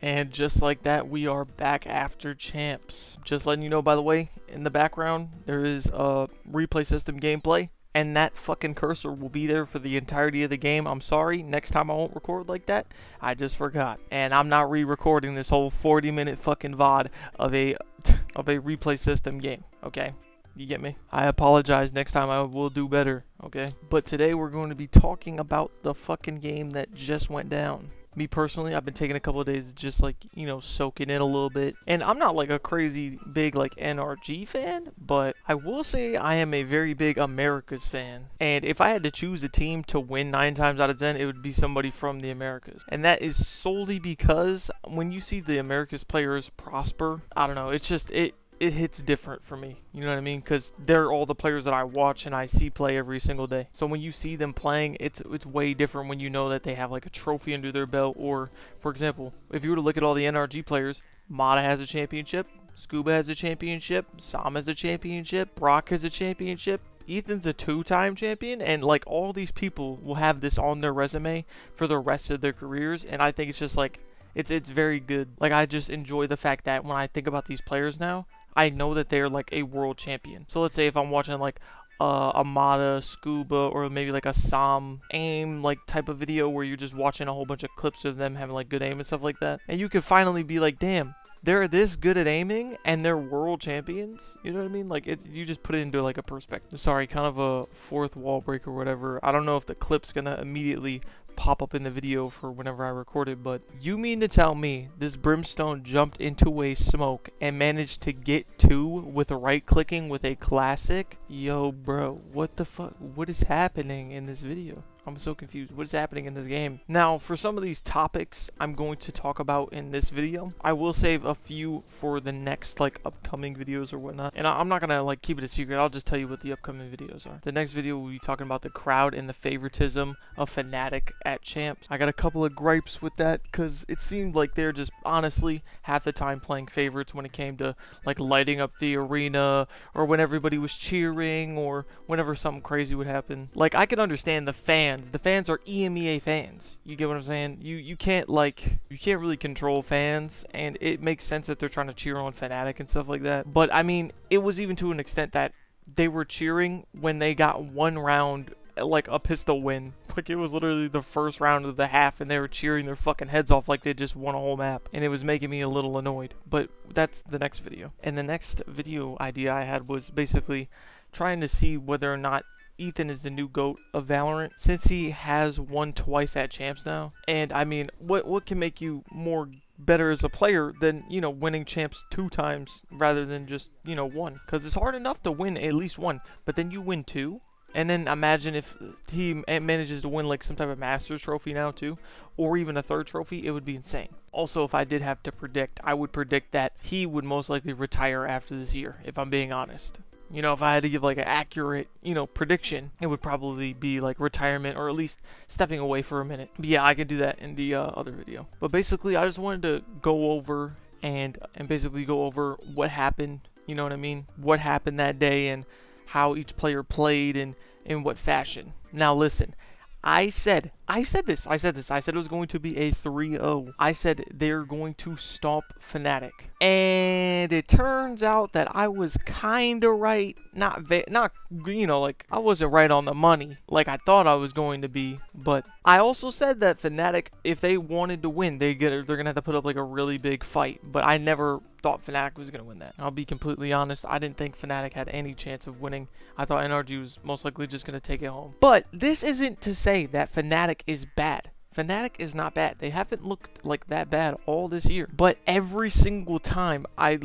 And just like that, we are back after champs. Just letting you know, by the way, in the background, there is a replay system gameplay. And that fucking cursor will be there for the entirety of the game. I'm sorry, next time I won't record like that. I just forgot. And I'm not re-recording this whole 40-minute fucking VOD of a replay system game, okay? You get me? I apologize. Next time I will do better, okay? But today we're going to be talking about the fucking game that just went down. Me personally, I've been taking a couple of days to just like, you know, soak it in a little bit. And I'm not like a crazy big like NRG fan, but I will say I am a very big Americas fan. And if I had to choose a team to win 9 times out of 10, it would be somebody from the Americas. And that is solely because when you see the Americas players prosper, I don't know, it's just, it hits different for me, you know what I mean? Because they're all the players that I watch and I see play every single day. So when you see them playing, it's way different when you know that they have like a trophy under their belt. Or, for example, if you were to look at all the NRG players, Mata has a championship, Scuba has a championship, Sam has a championship, Brock has a championship, Ethan's a 2-time champion, and like all these people will have this on their resume for the rest of their careers. And I think it's just like, it's very good. Like, I just enjoy the fact that when I think about these players now, I know that they're like a world champion. So let's say if I'm watching like a Mata, Scuba, or maybe like a Sam aim like type of video where you're just watching a whole bunch of clips of them having like good aim and stuff like that, and you can finally be like, damn, they're this good at aiming and they're world champions. You know what I mean? Like, you just put it into like a perspective. Sorry, kind of a fourth wall break or whatever. I don't know if the clip's gonna immediately pop up in the video for whenever I record it, but you mean to tell me this Brimstone jumped into a smoke and managed to get 2 with right clicking with a classic? Yo, bro, what the fuck? What is happening in this video? I'm so confused. What is happening in this game? Now, for some of these topics I'm going to talk about in this video, I will save a few for the next like upcoming videos or whatnot. And I'm not gonna like keep it a secret. I'll just tell you what the upcoming videos are. The next video we'll be talking about the crowd and the favoritism of Fnatic at champs. I got a couple of gripes with that because it seemed like they're just honestly half the time playing favorites when it came to like lighting up the arena, or when everybody was cheering, or whenever something crazy would happen. Like, I can understand the fans. The fans are EMEA fans. You get what I'm saying? You can't really control fans, and it makes sense that they're trying to cheer on Fnatic and stuff like that. But I mean, it was even to an extent that they were cheering when they got 1 round, like a pistol win. Like, it was literally the first round of the half and they were cheering their fucking heads off like they just won a whole map, and it was making me a little annoyed. But that's the next video. And the next video idea I had was basically trying to see whether or not Ethan is the new GOAT of Valorant, since he has won twice at champs now. And I mean, what can make you more better as a player than, you know, winning champs 2 times rather than just, you know, 1? Because it's hard enough to win at least 1, but then you win 2. And then imagine if he manages to win like some type of Masters trophy now too, or even a 3rd trophy. It would be insane. Also, if I did have to predict, I would predict that he would most likely retire after this year, if I'm being honest. You know, if I had to give like an accurate, you know, prediction, it would probably be like retirement, or at least stepping away for a minute. But yeah, I could do that in the other video. But basically, I just wanted to go over and basically go over what happened. You know what I mean? What happened that day and how each player played and in what fashion. Now listen, I said this. I said it was going to be a 3-0. I said they're going to stomp Fnatic. And it turns out that I was kind of right. Not, you know, like, I wasn't right on the money like I thought I was going to be. But I also said that Fnatic, if they wanted to win, they're going to have to put up like a really big fight. But I never thought Fnatic was going to win that. I'll be completely honest. I didn't think Fnatic had any chance of winning. I thought NRG was most likely just going to take it home. But this isn't to say that Fnatic is bad. Fnatic is not bad. They haven't looked like that bad all this year. But every single time, I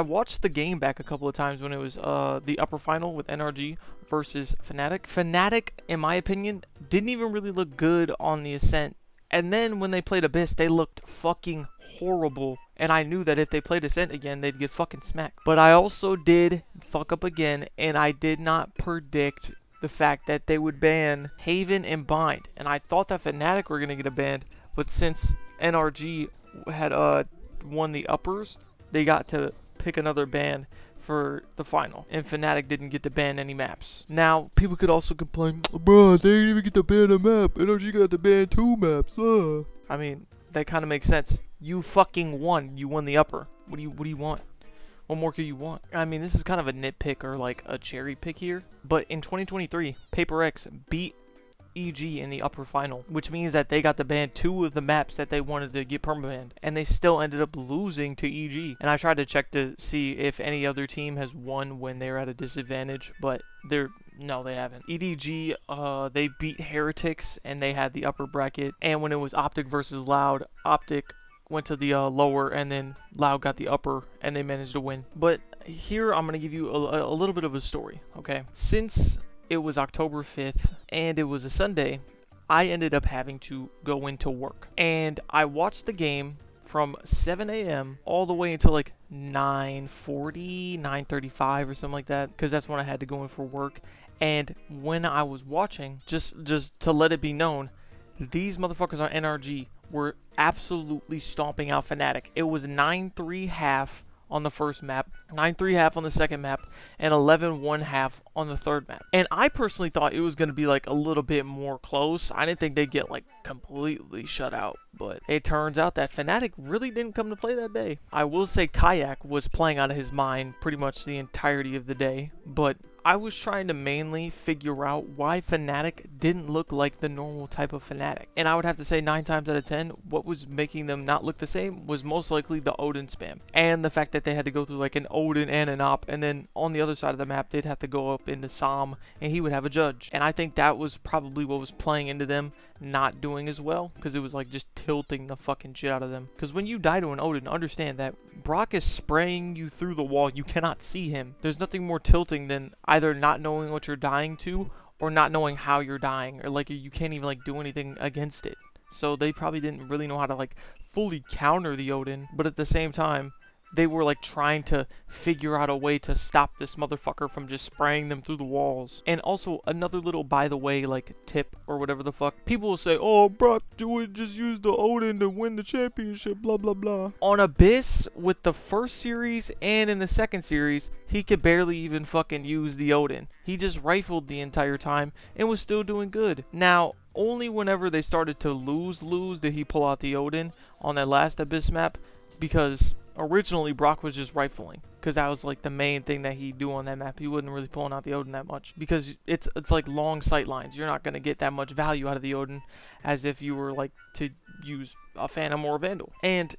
watched the game back a couple of times when it was the upper final with NRG versus Fnatic. Fnatic, in my opinion, didn't even really look good on the Ascent. And then when they played Abyss, they looked fucking horrible. And I knew that if they played Ascent again, they'd get fucking smacked. But I also did fuck up again, and I did not predict the fact that they would ban Haven and Bind. And I thought that Fnatic were going to get a ban, but since NRG had won the uppers, they got to pick another ban for the final, and Fnatic didn't get to ban any maps. Now, people could also complain, bro, they didn't even get to ban a map. NRG got to ban 2 maps. I mean, that kind of makes sense. You fucking won. You won the upper. What do you want? What more could you want? I mean, this is kind of a nitpick or like a cherry pick here, but in 2023, Paper X beat EG in the upper final, which means that they got to ban 2 of the maps that they wanted to get permabanned, and they still ended up losing to EG. And I tried to check to see if any other team has won when they're at a disadvantage, but no, they haven't. EDG, they beat Heretics, and they had the upper bracket, and when it was Optic versus Loud, Optic went to the lower, and then Loud got the upper, and they managed to win. But here, I'm going to give you a little bit of a story, okay? Since it was October 5th, and it was a Sunday, I ended up having to go into work. And I watched the game from 7 a.m. all the way until like 9:40, 9:35 or something like that, because that's when I had to go in for work. And when I was watching, just to let it be known, these motherfuckers on NRG were absolutely stomping out Fnatic. It was 9-3 half on the first map, 9-3 half on the second map, and 11-1 half on the third map. And I personally thought it was going to be like a little bit more close. I didn't think they'd get like completely shut out, but it turns out that Fnatic really didn't come to play that day. I will say Kayak was playing out of his mind pretty much the entirety of the day, but I was trying to mainly figure out why Fnatic didn't look like the normal type of Fnatic. And I would have to say 9 times out of 10, what was making them not look the same was most likely the Odin spam. And the fact that they had to go through like an Odin and an Op, and then on the other side of the map, they'd have to go up into Sam, and he would have a judge. And I think that was probably what was playing into them not doing as well, because it was like just tilting the fucking shit out of them. Because when you die to an Odin, understand that Brock is spraying you through the wall. You cannot see him. There's nothing more tilting than either not knowing what you're dying to or not knowing how you're dying, or like you can't even like do anything against it. So they probably didn't really know how to like fully counter the Odin, but at the same time they were like trying to figure out a way to stop this motherfucker from just spraying them through the walls. And also another little by the way like tip or whatever the fuck, people will say, oh Brock, just use the Odin to win the championship, blah blah blah. On Abyss, with the first series and in the second series, he could barely even fucking use the Odin. He just rifled the entire time and was still doing good. Now only whenever they started to lose did he pull out the Odin on that last Abyss map, because originally Brock was just rifling, because that was like the main thing that he'd do on that map. He wasn't really pulling out the Odin that much, because it's like long sight lines. You're not going to get that much value out of the Odin as if you were like to use a Phantom or a Vandal. And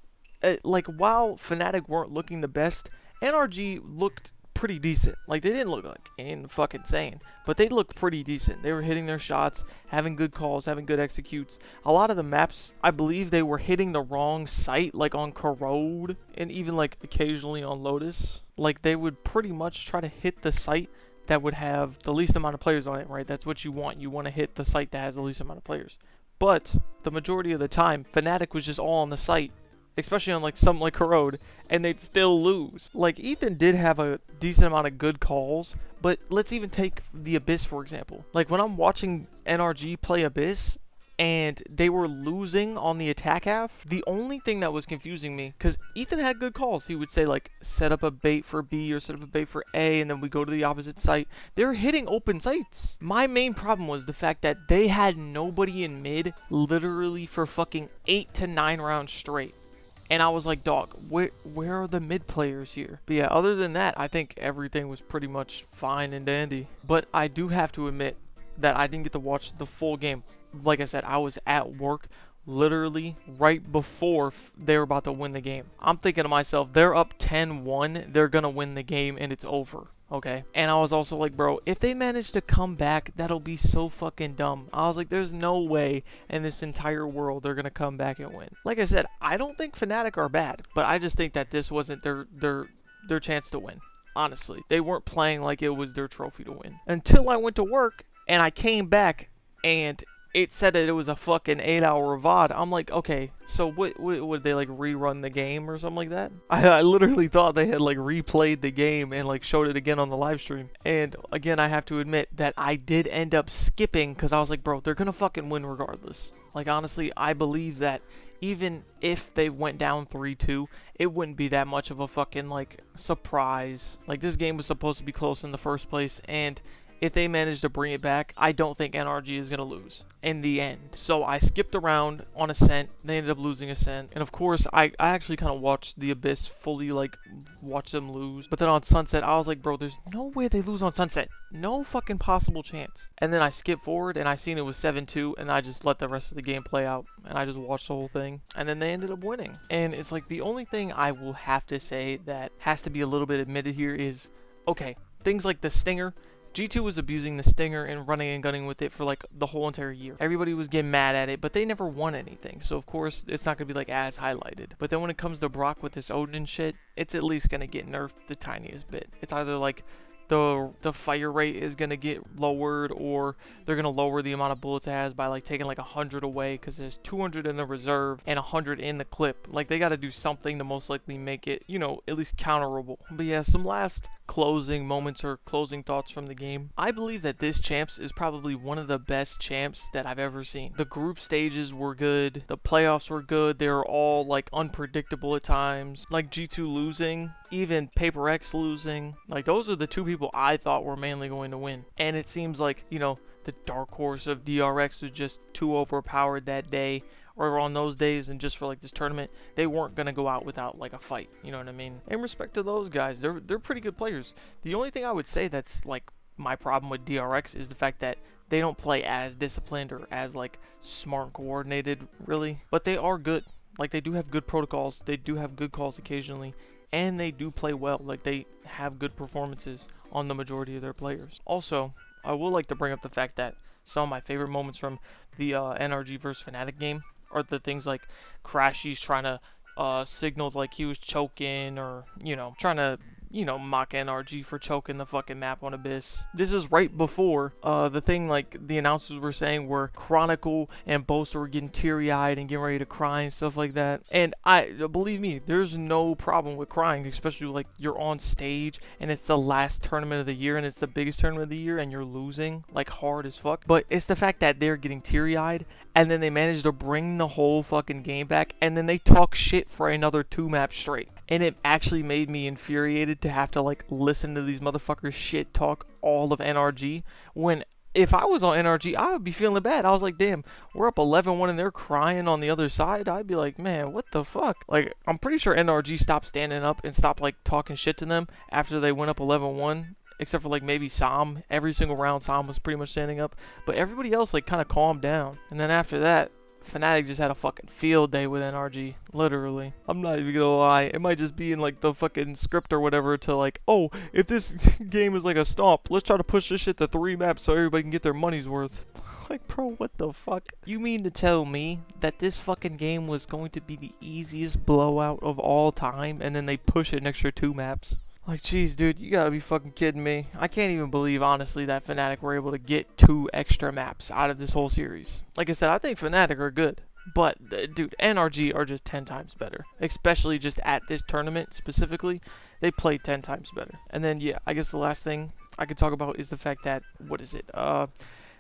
like while Fnatic weren't looking the best, NRG looked pretty decent. Like they didn't look like insane, but they looked pretty decent. They were hitting their shots, having good calls, having good executes. A lot of the maps, I believe they were hitting the wrong site, like on Corrode and even like occasionally on Lotus. Like they would pretty much try to hit the site that would have the least amount of players on it, right? That's what you want. You want to hit the site that has the least amount of players. But the majority of the time, Fnatic was just all on the site, especially on like something like Corrode, and they'd still lose. Like Ethan did have a decent amount of good calls, but let's even take the Abyss for example. Like when I'm watching NRG play Abyss and they were losing on the attack half, the only thing that was confusing me, because Ethan had good calls, he would say like set up a bait for B or set up a bait for A, and then we go to the opposite site. They were hitting open sites. My main problem was the fact that they had nobody in mid literally for fucking 8 to 9 rounds straight. And I was like, dog, where are the mid players here? But yeah, other than that, I think everything was pretty much fine and dandy. But I do have to admit that I didn't get to watch the full game. Like I said, I was at work literally right before they were about to win the game. I'm thinking to myself, they're up 10-1, they're gonna win the game and it's over. Okay, and I was also like, bro, if they manage to come back, that'll be so fucking dumb. I was like, there's no way in this entire world they're gonna come back and win. Like I said, I don't think Fnatic are bad, but I just think that this wasn't their chance to win. Honestly, they weren't playing like it was their trophy to win. Until I went to work and I came back and it said that it was a fucking 8-hour VOD. I'm like, okay, so what would they like rerun the game or something like that? I literally thought they had like replayed the game and like showed it again on the live stream. And again, I have to admit that I did end up skipping because I was like, bro, they're gonna fucking win regardless. Like honestly, I believe that even if they went down 3-2, it wouldn't be that much of a fucking like surprise. Like this game was supposed to be close in the first place, and if they manage to bring it back, I don't think NRG is going to lose in the end. So I skipped around on Ascent. They ended up losing Ascent. And of course, I actually kind of watched the Abyss fully, like, watch them lose. But then on Sunset, I was like, bro, there's no way they lose on Sunset. No fucking possible chance. And then I skipped forward and I seen it was 7-2, and I just let the rest of the game play out. And I just watched the whole thing. And then they ended up winning. And it's like the only thing I will have to say that has to be a little bit admitted here is, okay, things like the Stinger. G2 was abusing the Stinger and running and gunning with it for like the whole entire year. Everybody was getting mad at it, but they never won anything. So of course, it's not going to be like as highlighted. But then when it comes to Brock with this Odin shit, it's at least going to get nerfed the tiniest bit. It's either like the fire rate is going to get lowered, or they're going to lower the amount of bullets it has by like taking like 100 away, because there's 200 in the reserve and 100 in the clip. Like they got to do something to most likely make it, you know, at least counterable. But yeah, some last closing moments or closing thoughts from the game. I believe that this champs is probably one of the best champs that I've ever seen. The group stages were good, the playoffs were good, they were all like unpredictable at times, like G2 losing, even Paper X losing. Like those are the two people I thought were mainly going to win, and it seems like, you know, the dark horse of DRX was just too overpowered that day, or on those days, and just for like this tournament, they weren't gonna go out without like a fight. You know what I mean? In respect to those guys, they're pretty good players. The only thing I would say that's like my problem with DRX is the fact that they don't play as disciplined or as like smart and coordinated, really. But they are good. Like they do have good protocols. They do have good calls occasionally, and they do play well. Like they have good performances on the majority of their players. Also, I would like to bring up the fact that some of my favorite moments from the NRG vs Fnatic game are the things like Crashy's trying to signal like he was choking, or, you know, trying to, you know, mock NRG for choking the fucking map on Abyss. This is right before the thing like the announcers were saying where Chronicle and Boaster were getting teary-eyed and getting ready to cry and stuff like that. And believe me, there's no problem with crying, especially like you're on stage and it's the last tournament of the year and it's the biggest tournament of the year and you're losing like hard as fuck. But it's the fact that they're getting teary-eyed and then they manage to bring the whole fucking game back, and then they talk shit for another 2 maps straight. And it actually made me infuriated to have to like listen to these motherfuckers shit talk all of NRG, when if I was on NRG, I would be feeling bad. I was like, damn, we're up 11-1 and they're crying on the other side. I'd be like, man, what the fuck? Like, I'm pretty sure NRG stopped standing up and stopped like talking shit to them after they went up 11-1. Except for like maybe Sam. Every single round Sam was pretty much standing up, but everybody else like kind of calmed down. And then after that, Fnatic just had a fucking field day with NRG, literally. I'm not even gonna lie, it might just be in like the fucking script or whatever to like, oh, if this game is like a stomp, let's try to push this shit to 3 maps so everybody can get their money's worth. Like, bro, what the fuck? You mean to tell me that this fucking game was going to be the easiest blowout of all time, and then they push it an extra 2 maps? Like, jeez, dude, you gotta be fucking kidding me. I can't even believe, honestly, that Fnatic were able to get 2 extra maps out of this whole series. Like I said, I think Fnatic are good, but, dude, NRG are just 10 times better. Especially just at this tournament, specifically, they play 10 times better. And then, yeah, I guess the last thing I could talk about is the fact that,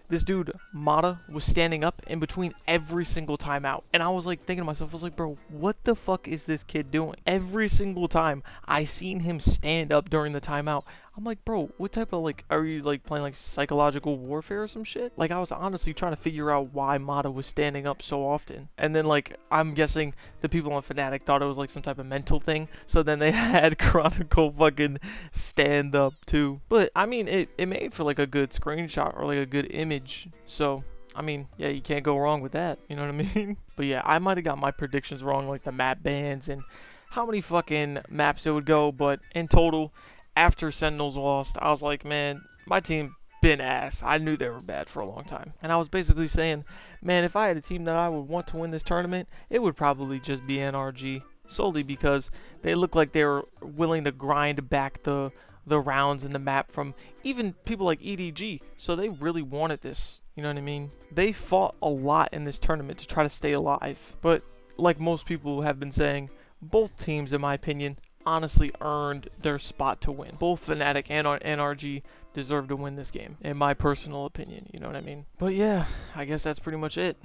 this dude, Mata, was standing up in between every single timeout. And I was like thinking to myself, I was like, bro, what the fuck is this kid doing? Every single time I seen him stand up during the timeout, I'm like, bro, what type of like, are you like playing like psychological warfare or some shit? Like I was honestly trying to figure out why Mata was standing up so often. And then like, I'm guessing the people on Fnatic thought it was like some type of mental thing. So then they had Chronicle fucking stand up too. But I mean, it made for like a good screenshot or like a good image. So I mean, yeah, you can't go wrong with that. You know what I mean? But yeah, I might have got my predictions wrong, like the map bans and how many fucking maps it would go. But in total, after Sentinels lost, I was like, man, my team been ass. I knew they were bad for a long time. And I was basically saying, man, if I had a team that I would want to win this tournament, it would probably just be NRG. Solely because they look like they were willing to grind back the rounds in the map from even people like EDG. So they really wanted this. You know what I mean? They fought a lot in this tournament to try to stay alive. But like most people have been saying, both teams, in my opinion, honestly earned their spot to win. Both Fnatic and NRG deserve to win this game, in my personal opinion. You know what I mean? But yeah, I guess that's pretty much it.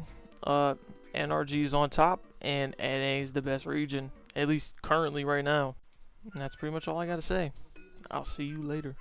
NRG is on top, and NA is the best region, at least currently right now. And that's pretty much all I gotta say. I'll see you later.